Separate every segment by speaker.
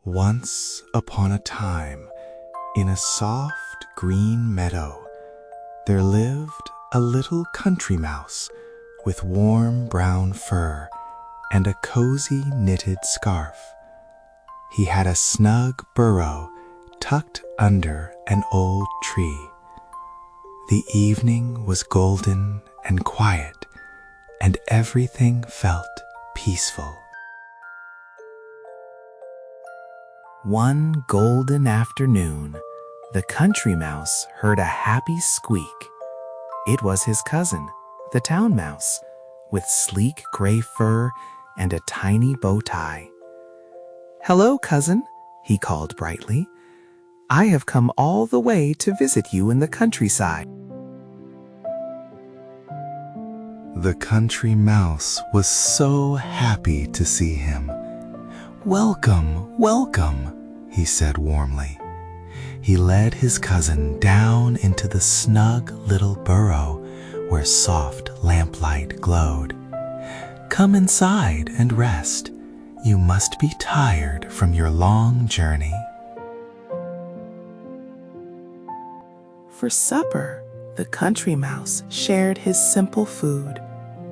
Speaker 1: Once upon a time, in a soft green meadow, there lived a little country mouse with warm brown fur and a cozy knitted scarf. He had a snug burrow tucked under an old tree. The evening was golden and quiet, and everything felt peaceful.
Speaker 2: One golden afternoon, the country mouse heard a happy squeak. It was his cousin, the town mouse, with sleek gray fur and a tiny bow tie. "Hello, cousin," he called brightly. "I have come all the way to visit you in the countryside."
Speaker 1: The country mouse was so happy to see him. "Welcome, welcome," he said warmly. He led his cousin down into the snug little burrow where soft lamplight glowed. "Come inside and rest. You must be tired from your long journey."
Speaker 2: For supper, the country mouse shared his simple food.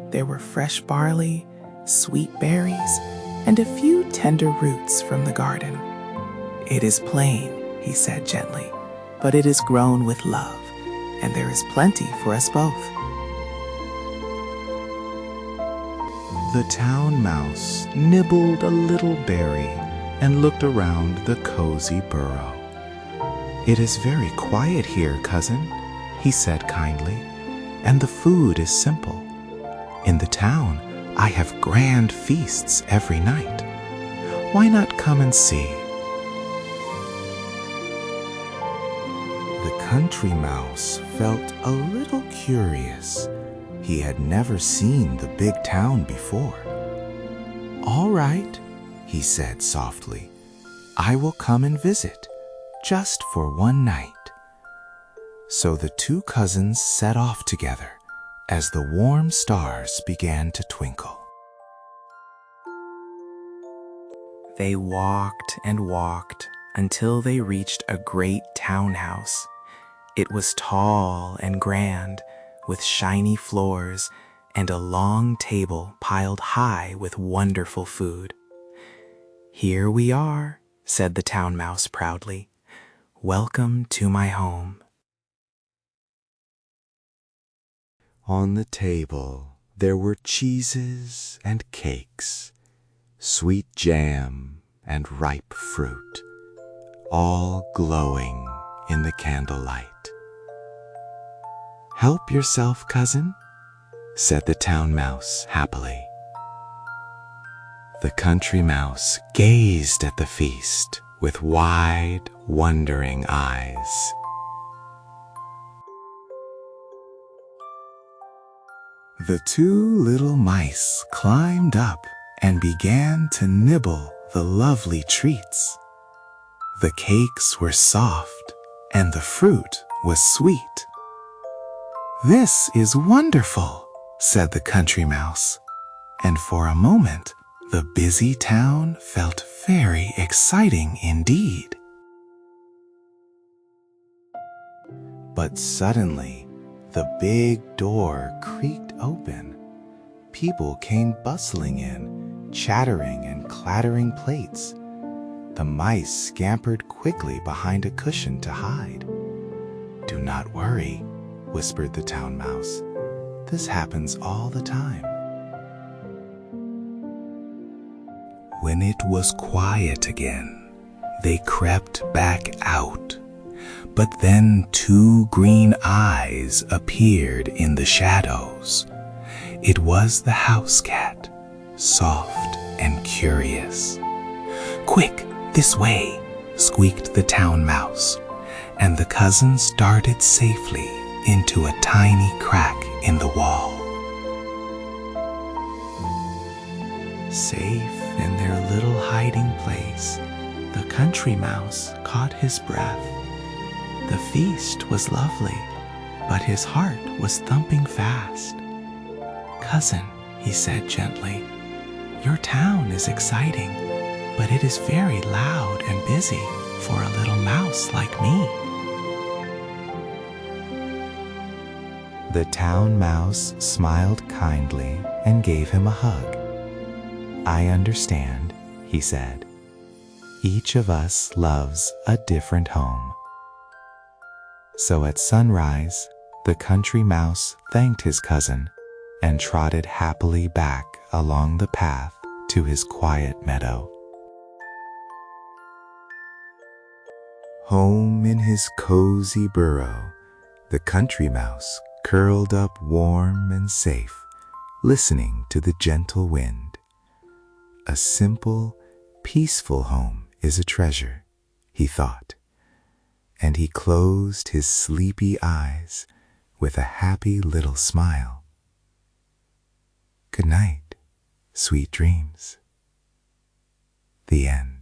Speaker 2: There were fresh barley, sweet berries, and a few tender roots from the garden. "It is plain," he said gently, "but it is grown with love, and there is plenty for us both."
Speaker 1: The town mouse nibbled a little berry and looked around the cozy burrow. "It is very quiet here, cousin," he said kindly, "and the food is simple. In the town, I have grand feasts every night. Why not come and see?" The country mouse felt a little curious. He had never seen the big town before. "All right," he said softly. "I will come and visit, just for one night." So the two cousins set off together as the warm stars began to twinkle.
Speaker 2: They walked and walked until they reached a great townhouse. It was tall and grand, with shiny floors and a long table piled high with wonderful food. "Here we are," said the town mouse proudly. "Welcome to my home."
Speaker 1: On the table there were cheeses and cakes, sweet jam and ripe fruit, all glowing in the candlelight. "Help yourself, cousin," said the town mouse happily. The country mouse gazed at the feast with wide, wondering eyes. The two little mice climbed up and began to nibble the lovely treats. The cakes were soft and the fruit was sweet. "This is wonderful," said the country mouse, and for a moment the busy town felt very exciting indeed. But suddenly, the big door creaked open. People came bustling in, chattering and clattering plates. The mice scampered quickly behind a cushion to hide. "Do not worry," whispered the town mouse. "This happens all the time." When it was quiet again, they crept back out. But then two green eyes appeared in the shadows. It was the house cat, soft and curious. "Quick, this way," squeaked the town mouse, and the cousins darted safely into a tiny crack in the wall. Safe in their little hiding place, the country mouse caught his breath. The feast was lovely, but his heart was thumping fast. "Cousin," he said gently, "your town is exciting,
Speaker 2: but it is very loud and busy for a little mouse like me."
Speaker 1: The town mouse smiled kindly and gave him a hug. "I understand," he said. "Each of us loves a different home." So at sunrise, the country mouse thanked his cousin and trotted happily back along the path to his quiet meadow. Home in his cozy burrow, the country mouse curled up warm and safe, listening to the gentle wind. A simple, peaceful home is a treasure, he thought, and he closed his sleepy eyes with a happy little smile. Good night, sweet dreams. The end.